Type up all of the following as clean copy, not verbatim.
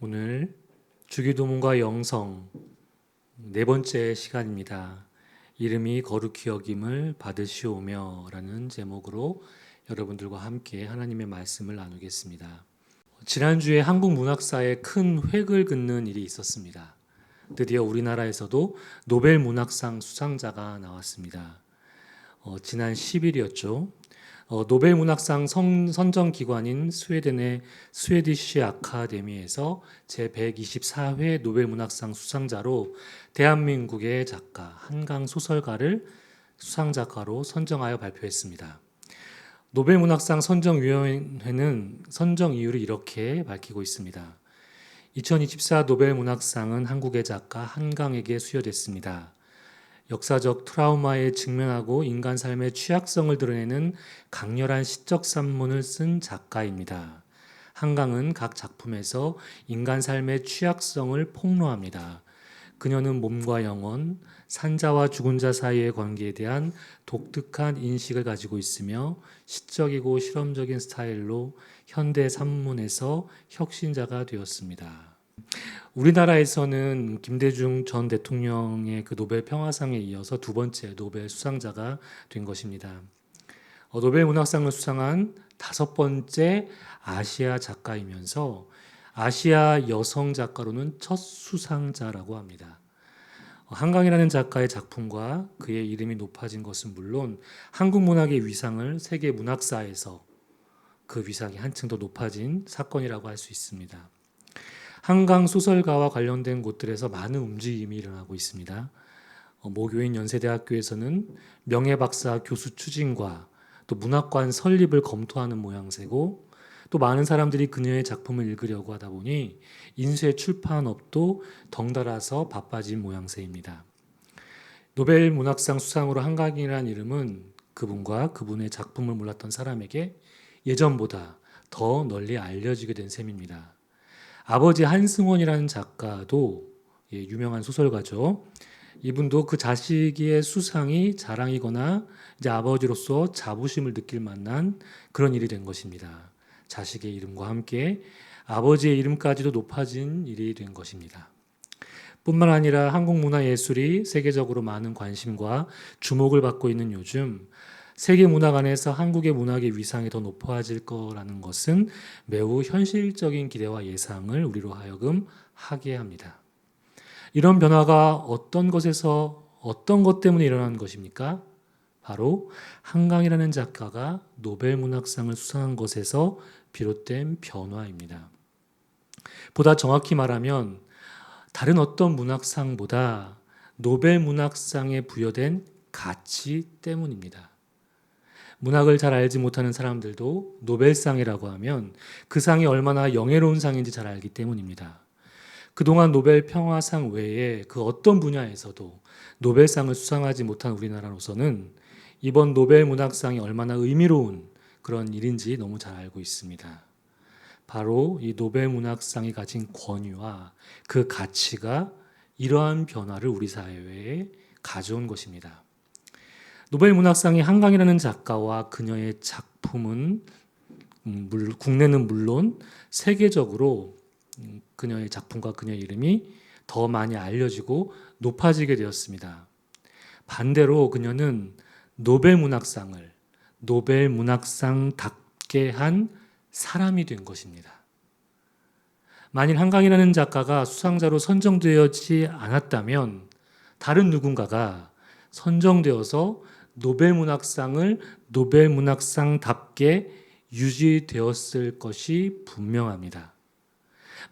오늘 주기도문과 영성 네 번째 시간입니다. 이름이 거룩히 여김을 받으시오며 라는 제목으로 여러분들과 함께 하나님의 말씀을 나누겠습니다. 지난주에 한국 문학사에 큰 획을 긋는 일이 있었습니다. 드디어 우리나라에서도 노벨 문학상 수상자가 나왔습니다. 지난 10일이었죠. 노벨 문학상 선정 기관인 스웨덴의 스웨디시 아카데미에서 제124회 노벨 문학상 수상자로 대한민국의 작가 한강 소설가를 수상작가로 선정하여 발표했습니다. 노벨 문학상 선정위원회는 선정 이유를 이렇게 밝히고 있습니다. 2024 노벨 문학상은 한국의 작가 한강에게 수여됐습니다. 역사적 트라우마에 직면하고 인간 삶의 취약성을 드러내는 강렬한 시적 산문을 쓴 작가입니다. 한강은 각 작품에서 인간 삶의 취약성을 폭로합니다. 그녀는 몸과 영혼, 산자와 죽은 자 사이의 관계에 대한 독특한 인식을 가지고 있으며 시적이고 실험적인 스타일로 현대 산문에서 혁신자가 되었습니다. 우리나라에서는 김대중 전 대통령의 그 노벨 평화상에 이어서 두 번째 노벨 수상자가 된 것입니다. 노벨 문학상을 수상한 다섯 번째 아시아 작가이면서 아시아 여성 작가로는 첫 수상자라고 합니다. 한강이라는 작가의 작품과 그의 이름이 높아진 것은 물론 한국 문학의 위상을 세계 문학사에서 그 위상이 한층 더 높아진 사건이라고 할 수 있습니다. 한강 소설가와 관련된 곳들에서 많은 움직임이 일어나고 있습니다. 모교인 연세대학교에서는 명예박사 교수 추진과 또 문학관 설립을 검토하는 모양새고, 또 많은 사람들이 그녀의 작품을 읽으려고 하다 보니 인쇄 출판업도 덩달아서 바빠진 모양새입니다. 노벨 문학상 수상으로 한강이라는 이름은 그분과 그분의 작품을 몰랐던 사람에게 예전보다 더 널리 알려지게 된 셈입니다. 아버지 한승원이라는 작가도 유명한 소설가죠. 이분도 그 자식의 수상이 자랑이거나 이제 아버지로서 자부심을 느낄 만한 그런 일이 된 것입니다. 자식의 이름과 함께 아버지의 이름까지도 높아진 일이 된 것입니다. 뿐만 아니라 한국 문화예술이 세계적으로 많은 관심과 주목을 받고 있는 요즘 세계 문학 안에서 한국의 문학의 위상이 더 높아질 거라는 것은 매우 현실적인 기대와 예상을 우리로 하여금 하게 합니다. 이런 변화가 어떤 것 때문에 일어난 것입니까? 바로 한강이라는 작가가 노벨 문학상을 수상한 것에서 비롯된 변화입니다. 보다 정확히 말하면 다른 어떤 문학상보다 노벨 문학상에 부여된 가치 때문입니다. 문학을 잘 알지 못하는 사람들도 노벨상이라고 하면 그 상이 얼마나 영예로운 상인지 잘 알기 때문입니다. 그동안 노벨 평화상 외에 그 어떤 분야에서도 노벨상을 수상하지 못한 우리나라로서는 이번 노벨 문학상이 얼마나 의미로운 그런 일인지 너무 잘 알고 있습니다. 바로 이 노벨 문학상이 가진 권위와 그 가치가 이러한 변화를 우리 사회에 가져온 것입니다. 노벨 문학상이 한강이라는 작가와 그녀의 작품은 국내는 물론 세계적으로 그녀의 작품과 그녀의 이름이 더 많이 알려지고 높아지게 되었습니다. 반대로 그녀는 노벨 문학상을 노벨 문학상답게 한 사람이 된 것입니다. 만일 한강이라는 작가가 수상자로 선정되지 않았다면 다른 누군가가 선정되어서 노벨 문학상을 노벨 문학상답게 유지되었을 것이 분명합니다.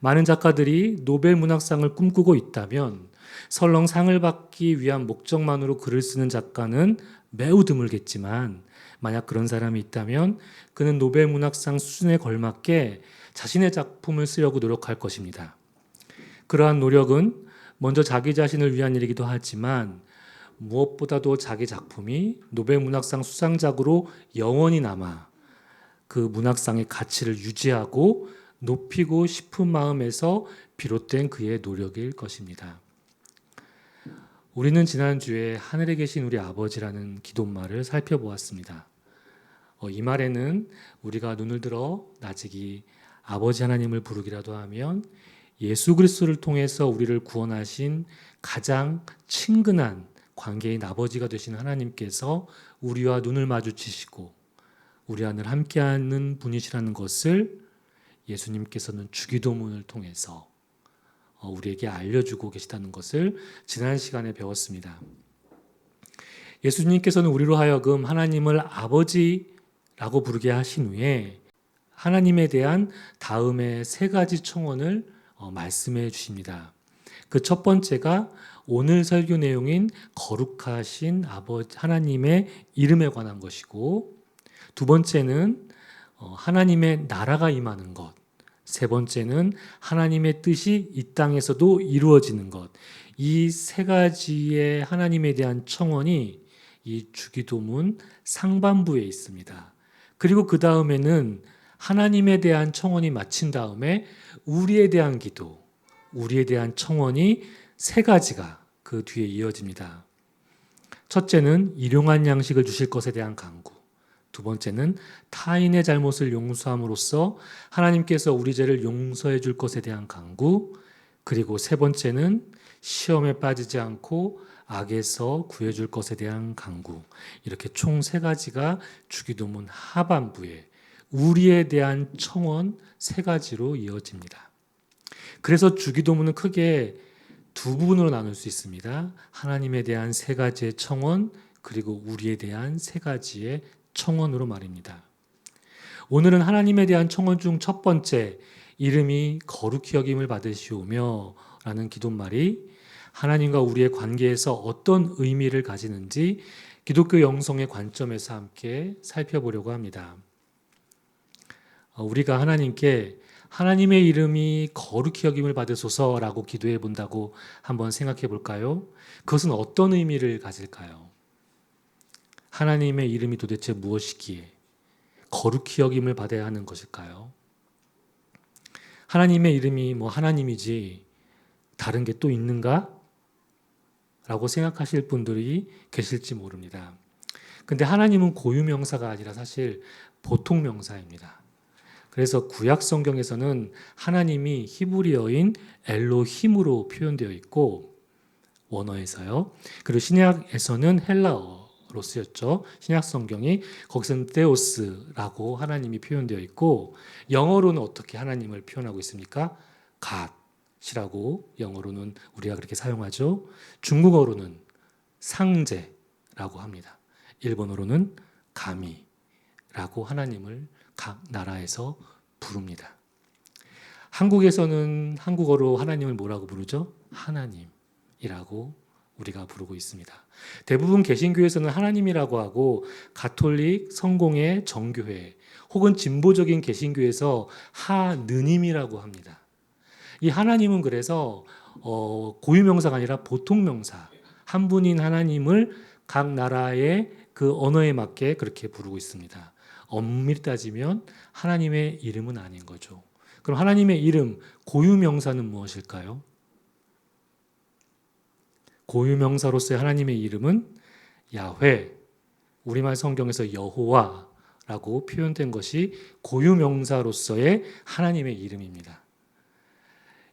많은 작가들이 노벨 문학상을 꿈꾸고 있다면 설령 상을 받기 위한 목적만으로 글을 쓰는 작가는 매우 드물겠지만 만약 그런 사람이 있다면 그는 노벨 문학상 수준에 걸맞게 자신의 작품을 쓰려고 노력할 것입니다. 그러한 노력은 먼저 자기 자신을 위한 일이기도 하지만 무엇보다도 자기 작품이 노벨 문학상 수상작으로 영원히 남아 그 문학상의 가치를 유지하고 높이고 싶은 마음에서 비롯된 그의 노력일 것입니다. 우리는 지난주에 하늘에 계신 우리 아버지라는 기도말을 살펴보았습니다. 이 말에는 우리가 눈을 들어 나직이 아버지 하나님을 부르기라도 하면 예수 그리스도를 통해서 우리를 구원하신 가장 친근한 관계인 아버지가 되신 하나님께서 우리와 눈을 마주치시고 우리와 늘 함께하는 분이시라는 것을 예수님께서는 주기도문을 통해서 우리에게 알려주고 계시다는 것을 지난 시간에 배웠습니다. 예수님께서는 우리로 하여금 하나님을 아버지라고 부르게 하신 후에 하나님에 대한 다음의 세 가지 청원을 말씀해 주십니다. 그 첫 번째가 오늘 설교 내용인 거룩하신 아버지 하나님의 이름에 관한 것이고, 두 번째는 하나님의 나라가 임하는 것, 세 번째는 하나님의 뜻이 이 땅에서도 이루어지는 것. 이 세 가지의 하나님에 대한 청원이 이 주기도문 상반부에 있습니다. 그리고 그 다음에는 하나님에 대한 청원이 마친 다음에 우리에 대한 기도, 우리에 대한 청원이 세 가지가 그 뒤에 이어집니다. 첫째는 일용할 양식을 주실 것에 대한 간구, 두 번째는 타인의 잘못을 용서함으로써 하나님께서 우리 죄를 용서해 줄 것에 대한 간구, 그리고 세 번째는 시험에 빠지지 않고 악에서 구해줄 것에 대한 간구. 이렇게 총 세 가지가 주기도문 하반부에 우리에 대한 청원 세 가지로 이어집니다. 그래서 주기도문은 크게 두 부분으로 나눌 수 있습니다. 하나님에 대한 세 가지의 청원, 그리고 우리에 대한 세 가지의 청원으로 말입니다. 오늘은 하나님에 대한 청원 중 첫 번째, 이름이 거룩히 여김을 받으시오며 라는 기도말이 하나님과 우리의 관계에서 어떤 의미를 가지는지 기독교 영성의 관점에서 함께 살펴보려고 합니다. 우리가 하나님께 하나님의 이름이 거룩히 여김을 받으소서라고 기도해 본다고 한번 생각해 볼까요? 그것은 어떤 의미를 가질까요? 하나님의 이름이 도대체 무엇이기에 거룩히 여김을 받아야 하는 것일까요? 하나님의 이름이 하나님이지 다른 게 또 있는가? 라고 생각하실 분들이 계실지 모릅니다. 근데 하나님은 고유명사가 아니라 사실 보통명사입니다. 그래서 구약 성경에서는 하나님이 히브리어인 엘로힘으로 표현되어 있고, 원어에서요. 그리고 신약에서는 헬라어로 쓰였죠. 신약 성경이 거기서는 데오스라고 하나님이 표현되어 있고, 영어로는 어떻게 하나님을 표현하고 있습니까? 갓이라고 영어로는 우리가 그렇게 사용하죠. 중국어로는 상제라고 합니다. 일본어로는 가미라고 하나님을 각 나라에서 부릅니다. 한국에서는 한국어로 하나님을 뭐라고 부르죠? 하나님이라고 우리가 부르고 있습니다. 대부분 개신교에서는 하나님이라고 하고, 가톨릭, 성공회, 정교회 혹은 진보적인 개신교에서 하느님이라고 합니다. 이 하나님은 그래서 고유명사가 아니라 보통명사, 한 분인 하나님을 각 나라의 그 언어에 맞게 그렇게 부르고 있습니다. 엄밀히 따지면 하나님의 이름은 아닌 거죠. 그럼 하나님의 이름, 고유명사는 무엇일까요? 고유명사로서의 하나님의 이름은 야훼, 우리말 성경에서 여호와라고 표현된 것이 고유명사로서의 하나님의 이름입니다.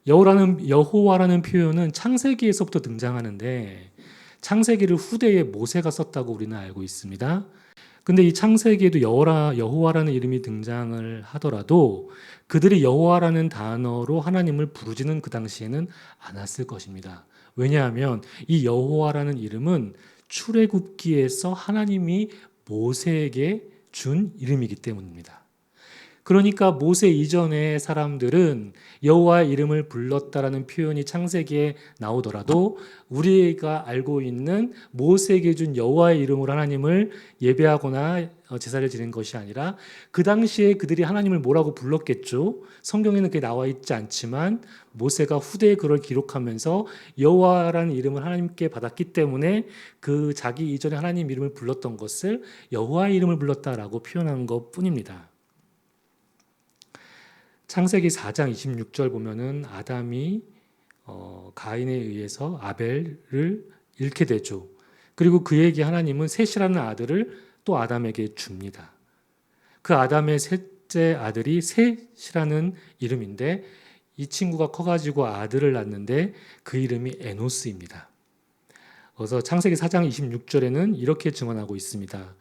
여호와라는 표현은 창세기에서부터 등장하는데, 창세기를 후대에 모세가 썼다고 우리는 알고 있습니다. 근데 이 창세기에도 여호와라는 이름이 등장을 하더라도 그들이 여호와라는 단어로 하나님을 부르지는 그 당시에는 않았을 것입니다. 왜냐하면 이 여호와라는 이름은 출애굽기에서 하나님이 모세에게 준 이름이기 때문입니다. 그러니까 모세 이전의 사람들은 여호와의 이름을 불렀다라는 표현이 창세기에 나오더라도 우리가 알고 있는 모세에게 준 여호와의 이름으로 하나님을 예배하거나 제사를 지낸 것이 아니라 그 당시에 그들이 하나님을 뭐라고 불렀겠죠. 성경에는 그게 나와 있지 않지만 모세가 후대에 그걸 기록하면서 여호와라는 이름을 하나님께 받았기 때문에 그 자기 이전에 하나님 이름을 불렀던 것을 여호와의 이름을 불렀다라고 표현한 것뿐입니다. 창세기 4장 26절 보면은 아담이 가인에 의해서 아벨을 잃게 되죠. 그리고 그에게 하나님은 셋이라는 아들을 또 아담에게 줍니다. 그 아담의 셋째 아들이 셋이라는 이름인데, 이 친구가 커가지고 아들을 낳는데 그 이름이 에노스입니다. 그래서 창세기 4장 26절에는 이렇게 증언하고 있습니다.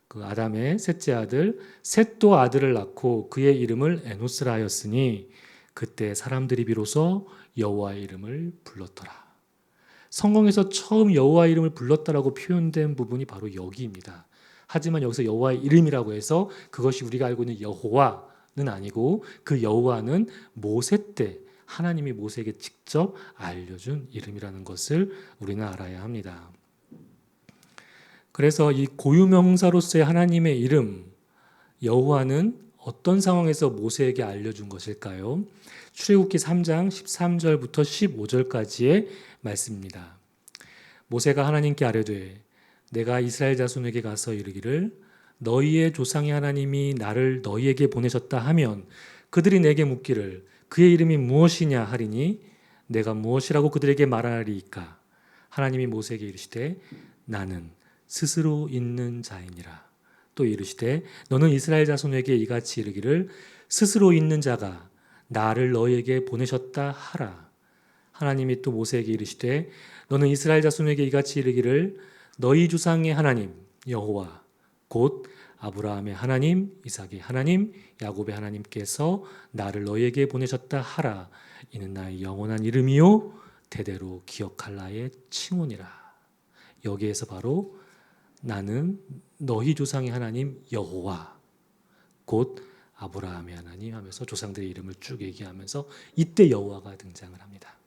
그 아담의 셋째 아들 셋도 아들을 낳고 그의 이름을 에노스라 하였으니 그때 사람들이 비로소 여호와의 이름을 불렀더라. 성경에서 처음 여호와의 이름을 불렀다라고 표현된 부분이 바로 여기입니다. 하지만 여기서 여호와의 이름이라고 해서 그것이 우리가 알고 있는 여호와는 아니고 그 여호와는 모세 때 하나님이 모세에게 직접 알려준 이름이라는 것을 우리는 알아야 합니다. 그래서 이 고유명사로서의 하나님의 이름 여호와는 어떤 상황에서 모세에게 알려준 것일까요? 출애굽기 3장 13절부터 15절까지의 말씀입니다. 모세가 하나님께 아뢰되 내가 이스라엘 자손에게 가서 이르기를 너희의 조상의 하나님이 나를 너희에게 보내셨다 하면 그들이 내게 묻기를 그의 이름이 무엇이냐 하리니 내가 무엇이라고 그들에게 말하리이까. 하나님이 모세에게 이르시되 나는 스스로 있는 자이니라. 또 이르시되 너는 이스라엘 자손에게 이같이 이르기를 스스로 있는 자가 나를 너희에게 보내셨다 하라. 하나님이 또 모세에게 이르시되 너는 이스라엘 자손에게 이같이 이르기를 너희 조상의 하나님 여호와 곧 아브라함의 하나님, 이삭의 하나님, 야곱의 하나님께서 나를 너희에게 보내셨다 하라. 이는 나의 영원한 이름이요 대대로 기억할 나의 칭호니라. 여기에서 바로 나는 너희 조상의 하나님 여호와 곧 아브라함의 하나님 하면서 조상들의 이름을 쭉 얘기하면서 이때 여호와가 등장을 합니다.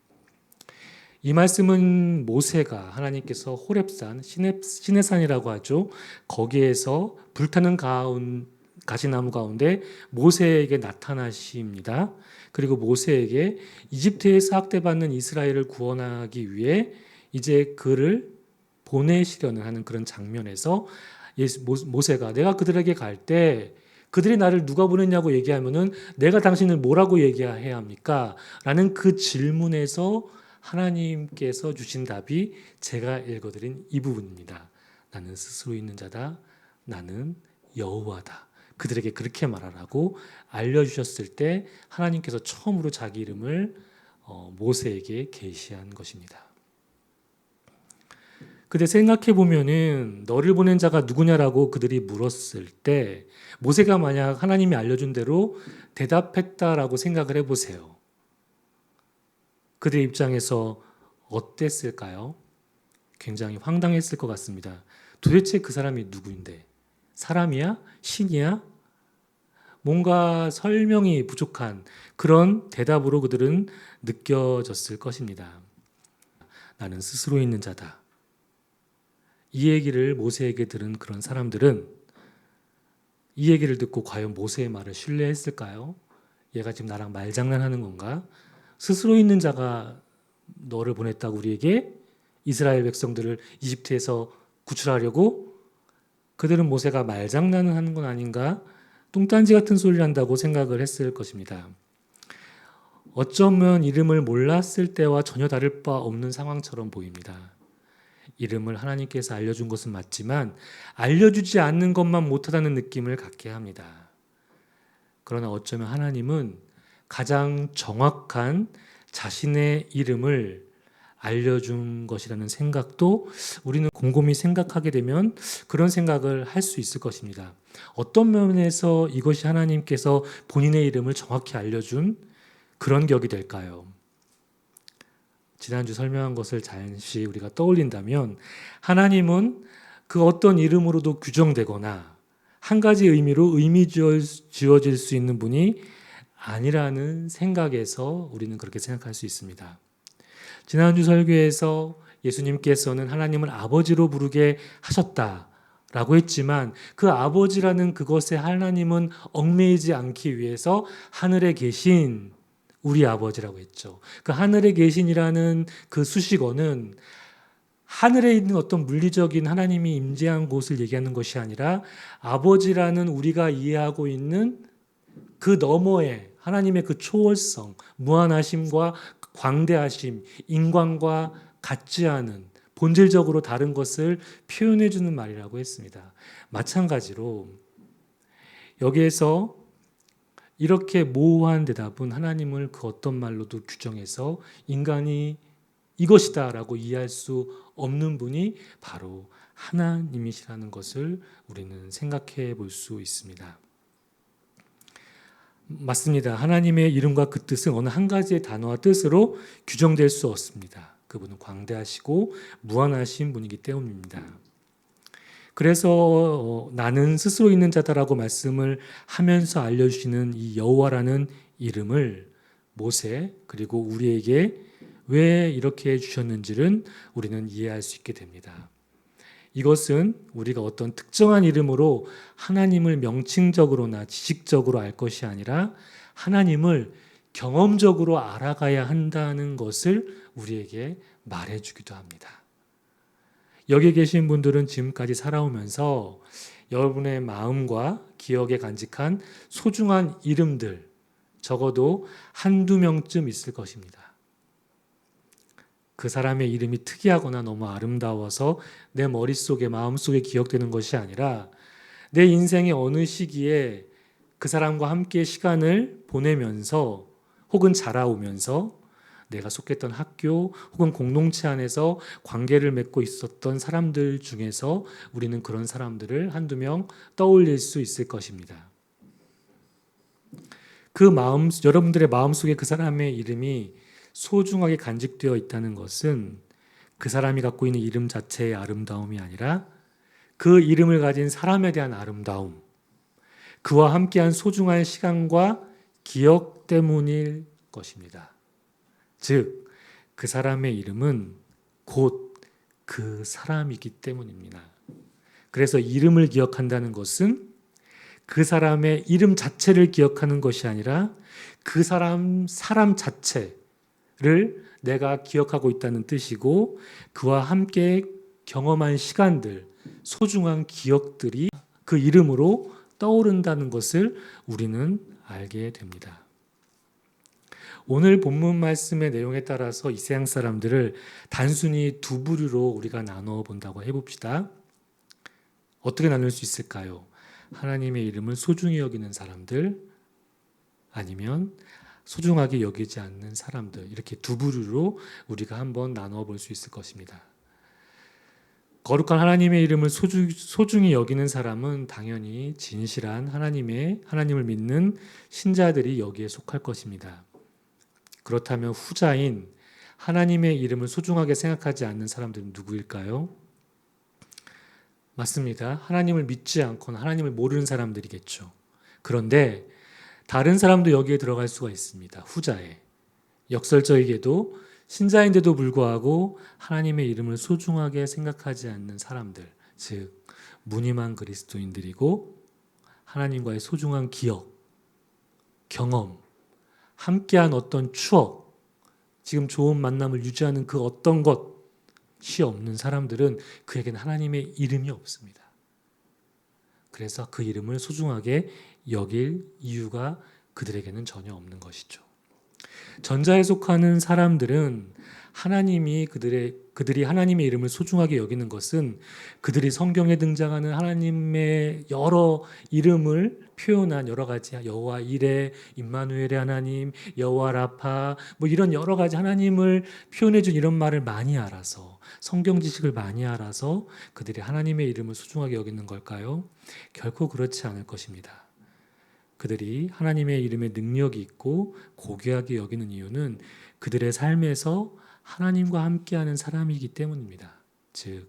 이 말씀은 모세가 하나님께서 호렙산 시내산이라고 하죠. 거기에서 불타는 가시나무 가운데 모세에게 나타나십니다. 그리고 모세에게 이집트에서 학대받는 이스라엘을 구원하기 위해 이제 그를 보내시려는 하는 그런 장면에서 모세가 내가 그들에게 갈 때 그들이 나를 누가 보냈냐고 얘기하면은 내가 당신을 뭐라고 얘기해야 합니까? 라는 그 질문에서 하나님께서 주신 답이 제가 읽어드린 이 부분입니다. 나는 스스로 있는 자다. 나는 여호와다. 그들에게 그렇게 말하라고 알려주셨을 때 하나님께서 처음으로 자기 이름을 모세에게 계시한 것입니다. 근데 생각해 보면은 너를 보낸 자가 누구냐라고 그들이 물었을 때 모세가 만약 하나님이 알려준 대로 대답했다라고 생각을 해보세요. 그들의 입장에서 어땠을까요? 굉장히 황당했을 것 같습니다. 도대체 그 사람이 누구인데? 사람이야? 신이야? 뭔가 설명이 부족한 그런 대답으로 그들은 느껴졌을 것입니다. 나는 스스로 있는 자다. 이 얘기를 모세에게 들은 그런 사람들은 이 얘기를 듣고 과연 모세의 말을 신뢰했을까요? 얘가 지금 나랑 말장난하는 건가? 스스로 있는 자가 너를 보냈다고 우리에게 이스라엘 백성들을 이집트에서 구출하려고 그들은 모세가 말장난을 하는 건 아닌가? 뚱딴지 같은 소리를 한다고 생각을 했을 것입니다. 어쩌면 이름을 몰랐을 때와 전혀 다를 바 없는 상황처럼 보입니다. 이름을 하나님께서 알려준 것은 맞지만 알려주지 않는 것만 못하다는 느낌을 갖게 합니다. 그러나 어쩌면 하나님은 가장 정확한 자신의 이름을 알려준 것이라는 생각도 우리는 곰곰이 생각하게 되면 그런 생각을 할 수 있을 것입니다. 어떤 면에서 이것이 하나님께서 본인의 이름을 정확히 알려준 그런 격이 될까요? 지난주 설명한 것을 잠시 우리가 떠올린다면 하나님은 그 어떤 이름으로도 규정되거나 한 가지 의미로 의미 지어질 수 있는 분이 아니라는 생각에서 우리는 그렇게 생각할 수 있습니다. 지난주 설교에서 예수님께서는 하나님을 아버지로 부르게 하셨다라고 했지만 그 아버지라는 그것에 하나님은 얽매이지 않기 위해서 하늘에 계신 우리 아버지라고 했죠. 그 하늘에 계신이라는 그 수식어는 하늘에 있는 어떤 물리적인 하나님이 임재한 곳을 얘기하는 것이 아니라 아버지라는 우리가 이해하고 있는 그 너머에 하나님의 그 초월성, 무한하심과 광대하심, 인간과 같지 않은 본질적으로 다른 것을 표현해 주는 말이라고 했습니다. 마찬가지로 여기에서 이렇게 모호한 대답은 하나님을 그 어떤 말로도 규정해서 인간이 이것이다 라고 이해할 수 없는 분이 바로 하나님이시라는 것을 우리는 생각해 볼 수 있습니다. 맞습니다. 하나님의 이름과 그 뜻은 어느 한 가지의 단어와 뜻으로 규정될 수 없습니다. 그분은 광대하시고 무한하신 분이기 때문입니다. 그래서 나는 스스로 있는 자다라고 말씀을 하면서 알려주시는 이 여호와라는 이름을 모세 그리고 우리에게 왜 이렇게 주셨는지를 우리는 이해할 수 있게 됩니다. 이것은 우리가 어떤 특정한 이름으로 하나님을 명칭적으로나 지식적으로 알 것이 아니라 하나님을 경험적으로 알아가야 한다는 것을 우리에게 말해주기도 합니다. 여기 계신 분들은 지금까지 살아오면서 여러분의 마음과 기억에 간직한 소중한 이름들 적어도 한두 명쯤 있을 것입니다. 그 사람의 이름이 특이하거나 너무 아름다워서 내 머릿속에 마음속에 기억되는 것이 아니라 내 인생의 어느 시기에 그 사람과 함께 시간을 보내면서 혹은 자라오면서 내가 속했던 학교 혹은 공동체 안에서 관계를 맺고 있었던 사람들 중에서 우리는 그런 사람들을 한두 명 떠올릴 수 있을 것입니다. 여러분들의 마음속에 그 사람의 이름이 소중하게 간직되어 있다는 것은 그 사람이 갖고 있는 이름 자체의 아름다움이 아니라 그 이름을 가진 사람에 대한 아름다움, 그와 함께한 소중한 시간과 기억 때문일 것입니다. 즉, 그 사람의 이름은 곧 그 사람이기 때문입니다. 그래서 이름을 기억한다는 것은 그 사람의 이름 자체를 기억하는 것이 아니라 그 사람 자체를 내가 기억하고 있다는 뜻이고 그와 함께 경험한 시간들, 소중한 기억들이 그 이름으로 떠오른다는 것을 우리는 알게 됩니다. 오늘 본문 말씀의 내용에 따라서 이 세상 사람들을 단순히 두 부류로 우리가 나누어 본다고 해봅시다. 어떻게 나눌 수 있을까요? 하나님의 이름을 소중히 여기는 사람들, 아니면 소중하게 여기지 않는 사람들, 이렇게 두 부류로 우리가 한번 나누어 볼 수 있을 것입니다. 거룩한 하나님의 이름을 소중히 여기는 사람은 당연히 진실한 하나님을 믿는 신자들이 여기에 속할 것입니다. 그렇다면 후자인 하나님의 이름을 소중하게 생각하지 않는 사람들은 누구일까요? 맞습니다. 하나님을 믿지 않거나 하나님을 모르는 사람들이겠죠. 그런데 다른 사람도 여기에 들어갈 수가 있습니다. 후자에. 역설적이게도 신자인데도 불구하고 하나님의 이름을 소중하게 생각하지 않는 사람들, 즉 무늬만 그리스도인들이고 하나님과의 소중한 기억, 경험, 함께한 어떤 추억, 지금 좋은 만남을 유지하는 그 어떤 것이 없는 사람들은 그에게는 하나님의 이름이 없습니다. 그래서 그 이름을 소중하게 여길 이유가 그들에게는 전혀 없는 것이죠. 전자에 속하는 사람들은 그들이 하나님의 이름을 소중하게 여기는 것은 그들이 성경에 등장하는 하나님의 여러 이름을 표현한 여러 가지 여호와 이레, 임마누엘의 하나님, 여호와 라파 이런 여러 가지 하나님을 표현해 준 이런 말을 많이 알아서 성경 지식을 많이 알아서 그들이 하나님의 이름을 소중하게 여기는 걸까요? 결코 그렇지 않을 것입니다. 그들이 하나님의 이름에 능력이 있고 고귀하게 여기는 이유는 그들의 삶에서 하나님과 함께하는 사람이기 때문입니다. 즉,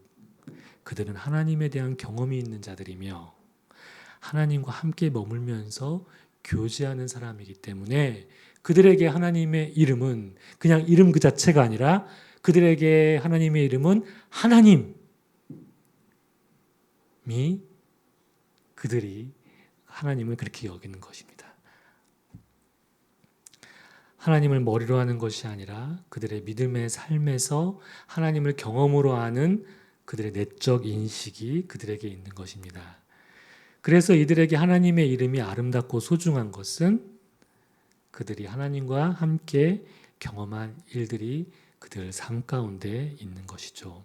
그들은 하나님에 대한 경험이 있는 자들이며 하나님과 함께 머물면서 교제하는 사람이기 때문에 그들에게 하나님의 이름은 그냥 이름 그 자체가 아니라 그들에게 하나님의 이름은 하나님이 그들이 하나님을 그렇게 여기는 것입니다. 하나님을 머리로 하는 것이 아니라 그들의 믿음의 삶에서 하나님을 경험으로 하는 그들의 내적 인식이 그들에게 있는 것입니다. 그래서 이들에게 하나님의 이름이 아름답고 소중한 것은 그들이 하나님과 함께 경험한 일들이 그들 삶 가운데 있는 것이죠.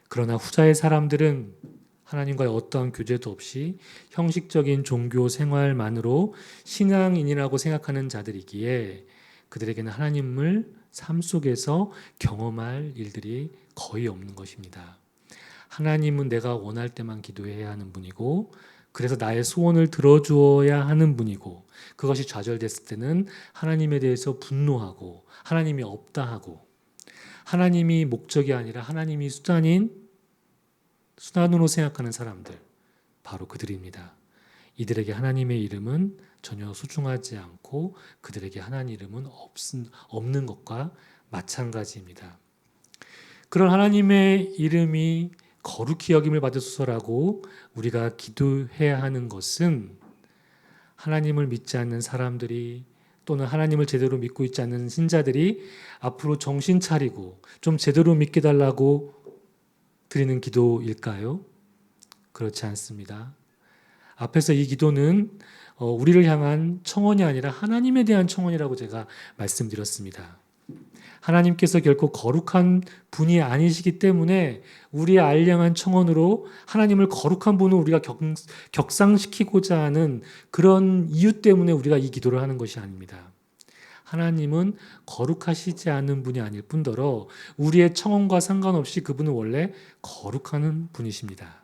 그러나 후자의 사람들은 하나님과의 어떠한 교제도 없이 형식적인 종교 생활만으로 신앙인이라고 생각하는 자들이기에 그들에게는 하나님을 삶 속에서 경험할 일들이 거의 없는 것입니다. 하나님은 내가 원할 때만 기도해야 하는 분이고, 그래서 나의 소원을 들어주어야 하는 분이고, 그것이 좌절됐을 때는 하나님에 대해서 분노하고 하나님이 없다 하고, 하나님이 목적이 아니라 하나님이 수단으로 생각하는 사람들, 바로 그들입니다. 이들에게 하나님의 이름은 전혀 소중하지 않고 그들에게 하나님 이름은 없는 것과 마찬가지입니다. 그런 하나님의 이름이 거룩히 여김을 받으소서라고 우리가 기도해야 하는 것은 하나님을 믿지 않는 사람들이, 또는 하나님을 제대로 믿고 있지 않는 신자들이 앞으로 정신 차리고 좀 제대로 믿게 달라고 드리는 기도일까요? 그렇지 않습니다. 앞에서 이 기도는 우리를 향한 청원이 아니라 하나님에 대한 청원이라고 제가 말씀드렸습니다. 하나님께서 결코 거룩한 분이 아니시기 때문에 우리의 알량한 청원으로 하나님을 거룩한 분으로 우리가 격상시키고자 하는 그런 이유 때문에 우리가 이 기도를 하는 것이 아닙니다. 하나님은 거룩하시지 않은 분이 아닐 뿐더러 우리의 청원과 상관없이 그분은 원래 거룩한 분이십니다.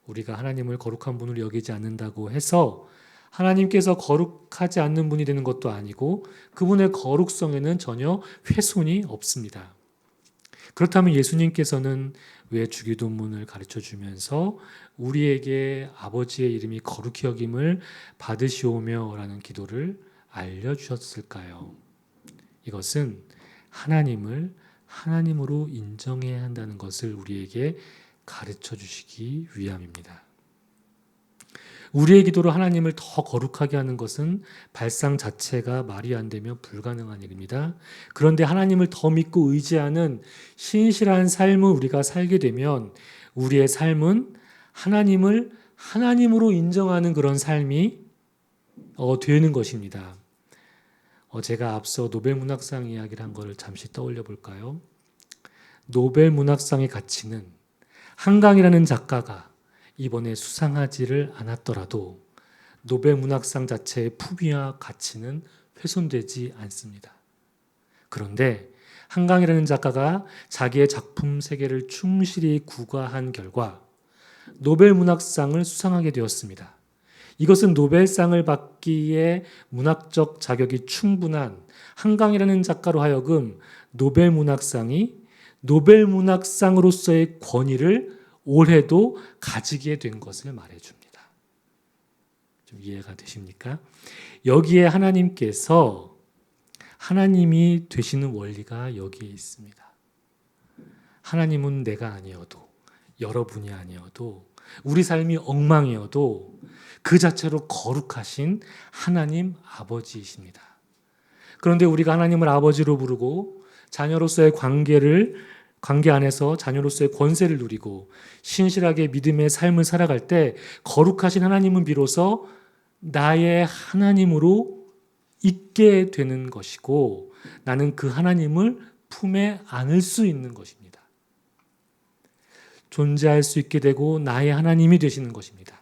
우리가 하나님을 거룩한 분으로 여기지 않는다고 해서 하나님께서 거룩하지 않는 분이 되는 것도 아니고 그분의 거룩성에는 전혀 훼손이 없습니다. 그렇다면 예수님께서는 왜 주기도문을 가르쳐 주면서 우리에게 아버지의 이름이 거룩히 여김을 받으시오며 라는 기도를 알려주셨을까요? 이것은 하나님을 하나님으로 인정해야 한다는 것을 우리에게 가르쳐 주시기 위함입니다. 우리의 기도로 하나님을 더 거룩하게 하는 것은 발상 자체가 말이 안 되며 불가능한 일입니다. 그런데 하나님을 더 믿고 의지하는 신실한 삶을 우리가 살게 되면 우리의 삶은 하나님을 하나님으로 인정하는 그런 삶이 되는 것입니다. 제가 앞서 노벨문학상 이야기를 한 것을 잠시 떠올려 볼까요? 노벨문학상의 가치는 한강이라는 작가가 이번에 수상하지를 않았더라도 노벨문학상 자체의 품위와 가치는 훼손되지 않습니다. 그런데 한강이라는 작가가 자기의 작품 세계를 충실히 구가한 결과 노벨문학상을 수상하게 되었습니다. 이것은 노벨상을 받기에 문학적 자격이 충분한 한강이라는 작가로 하여금 노벨문학상이 노벨문학상으로서의 권위를 올해도 가지게 된 것을 말해줍니다. 좀 이해가 되십니까? 여기에 하나님이 되시는 원리가 여기에 있습니다. 하나님은 내가 아니어도, 여러분이 아니어도, 우리 삶이 엉망이어도 그 자체로 거룩하신 하나님 아버지이십니다. 그런데 우리가 하나님을 아버지로 부르고 자녀로서의 관계 안에서 자녀로서의 권세를 누리고 신실하게 믿음의 삶을 살아갈 때 거룩하신 하나님은 비로소 나의 하나님으로 있게 되는 것이고 나는 그 하나님을 품에 안을 수 있는 것입니다. 존재할 수 있게 되고 나의 하나님이 되시는 것입니다.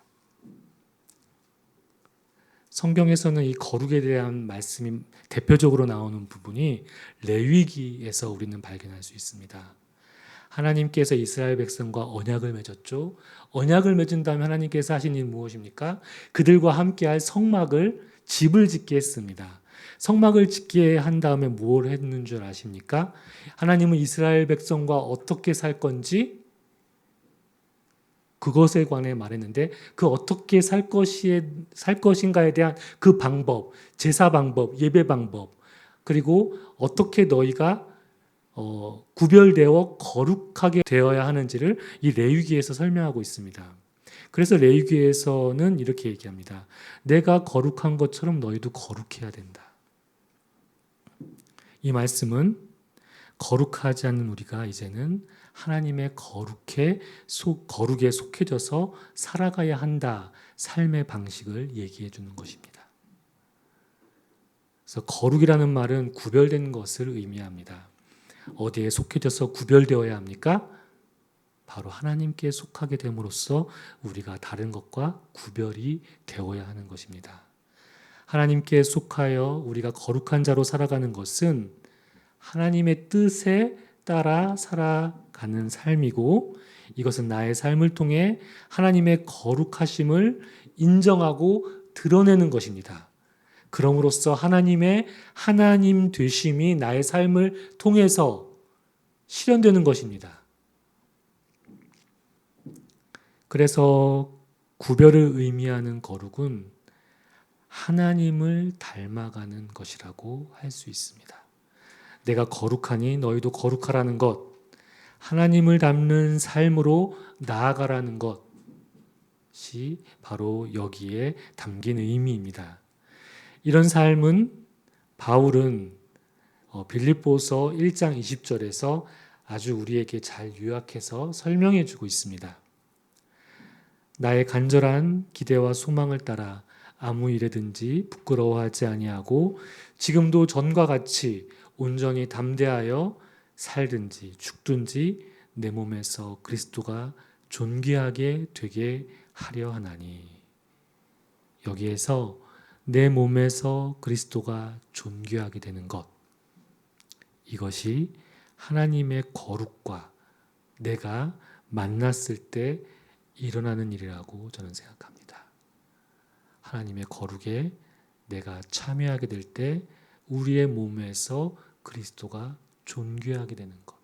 성경에서는 이 거룩에 대한 말씀이 대표적으로 나오는 부분이 레위기에서 우리는 발견할 수 있습니다. 하나님께서 이스라엘 백성과 언약을 맺었죠. 언약을 맺은 다음에 하나님께서 하신 일 무엇입니까? 그들과 함께할 집을 짓게 했습니다. 성막을 짓게 한 다음에 뭘 했는 줄 아십니까? 하나님은 이스라엘 백성과 어떻게 살 건지 그것에 관해 말했는데 그 어떻게 살 것인가에 대한 그 방법, 제사 방법, 예배 방법, 그리고 어떻게 너희가 구별되어 거룩하게 되어야 하는지를 이 레위기에서 설명하고 있습니다. 그래서 레위기에서는 이렇게 얘기합니다. 내가 거룩한 것처럼 너희도 거룩해야 된다. 이 말씀은 거룩하지 않는 우리가 이제는 하나님의 거룩에 속해져서 살아가야 한다. 삶의 방식을 얘기해 주는 것입니다. 그래서 거룩이라는 말은 구별된 것을 의미합니다. 어디에 속해져서 구별되어야 합니까? 바로 하나님께 속하게 됨으로써 우리가 다른 것과 구별이 되어야 하는 것입니다. 하나님께 속하여 우리가 거룩한 자로 살아가는 것은 하나님의 뜻에 따라 살아가는 삶이고, 이것은 나의 삶을 통해 하나님의 거룩하심을 인정하고 드러내는 것입니다. 그럼으로써 하나님의 하나님 되심이 나의 삶을 통해서 실현되는 것입니다. 그래서 구별을 의미하는 거룩은 하나님을 닮아가는 것이라고 할 수 있습니다. 내가 거룩하니 너희도 거룩하라는 것, 하나님을 닮는 삶으로 나아가라는 것이 바로 여기에 담긴 의미입니다. 이런 삶은 바울은 빌립보서 1장 20절에서 아주 우리에게 잘 요약해서 설명해 주고 있습니다. 나의 간절한 기대와 소망을 따라 아무 일에든지 부끄러워하지 아니하고 지금도 전과 같이 온전히 담대하여 살든지 죽든지 내 몸에서 그리스도가 존귀하게 되게 하려 하나니. 여기에서 내 몸에서 그리스도가 존귀하게 되는 것, 이것이 하나님의 거룩과 내가 만났을 때 일어나는 일이라고 저는 생각합니다. 하나님의 거룩에 내가 참여하게 될 때 우리의 몸에서 그리스도가 존귀하게 되는 것,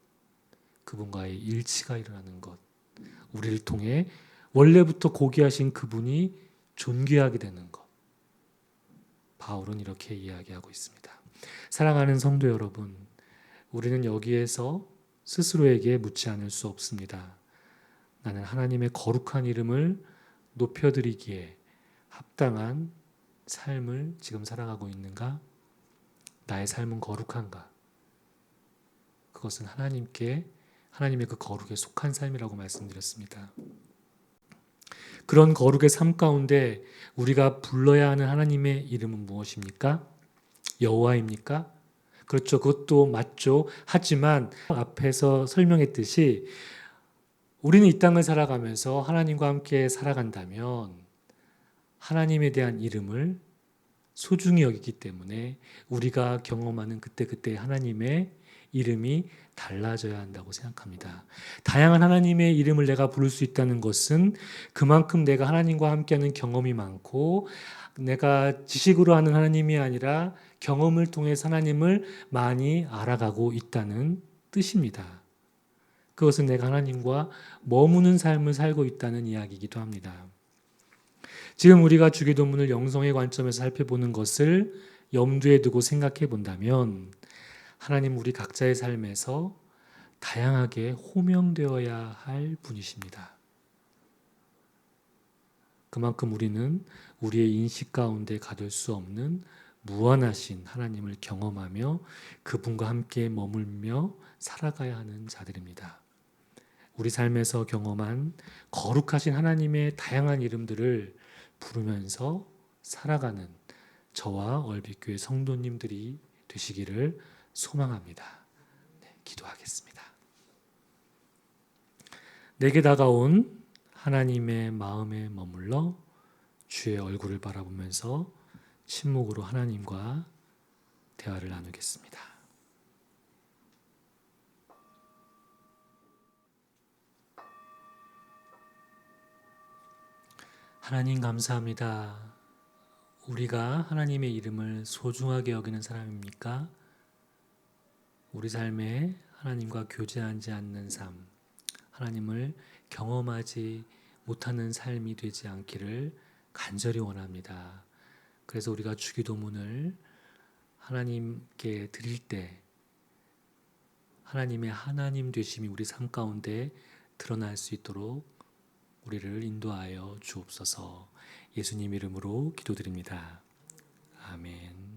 그분과의 일치가 일어나는 것, 우리를 통해 원래부터 고귀하신 그분이 존귀하게 되는 것, 바울은 이렇게 이야기하고 있습니다. 사랑하는 성도 여러분, 우리는 여기에서 스스로에게 묻지 않을 수 없습니다. 나는 하나님의 거룩한 이름을 높여드리기에 합당한 삶을 지금 살아가고 있는가? 나의 삶은 거룩한가? 그것은 하나님의 그 거룩에 속한 삶이라고 말씀드렸습니다. 그런 거룩의 삶 가운데 우리가 불러야 하는 하나님의 이름은 무엇입니까? 여호와입니까? 그렇죠. 그것도 맞죠. 하지만 앞에서 설명했듯이 우리는 이 땅을 살아가면서 하나님과 함께 살아간다면 하나님에 대한 이름을 소중히 여기기 때문에 우리가 경험하는 그때그때 하나님의 이름이 달라져야 한다고 생각합니다. 다양한 하나님의 이름을 내가 부를 수 있다는 것은 그만큼 내가 하나님과 함께하는 경험이 많고, 내가 지식으로 하는 하나님이 아니라 경험을 통해 하나님을 많이 알아가고 있다는 뜻입니다. 그것은 내가 하나님과 머무는 삶을 살고 있다는 이야기이기도 합니다. 지금 우리가 주기도문을 영성의 관점에서 살펴보는 것을 염두에 두고 생각해 본다면 하나님 우리 각자의 삶에서 다양하게 호명되어야 할 분이십니다. 그만큼 우리는 우리의 인식 가운데 가둘 수 없는 무한하신 하나님을 경험하며 그분과 함께 머물며 살아가야 하는 자들입니다. 우리 삶에서 경험한 거룩하신 하나님의 다양한 이름들을 부르면서 살아가는 저와 얼빛교회 성도님들이 되시기를 소망합니다. 네, 기도하겠습니다. 내게 다가온 하나님의 마음에 머물러 주의 얼굴을 바라보면서 침묵으로 하나님과 대화를 나누겠습니다. 하나님 감사합니다. 우리가 하나님의 이름을 소중하게 여기는 사람입니까? 우리 삶에 하나님과 교제하지 않는 삶, 하나님을 경험하지 못하는 삶이 되지 않기를 간절히 원합니다. 그래서 우리가 주기도문을 하나님께 드릴 때 하나님의 하나님 되심이 우리 삶 가운데 드러날 수 있도록 우리를 인도하여 주옵소서. 예수님 이름으로 기도드립니다. 아멘.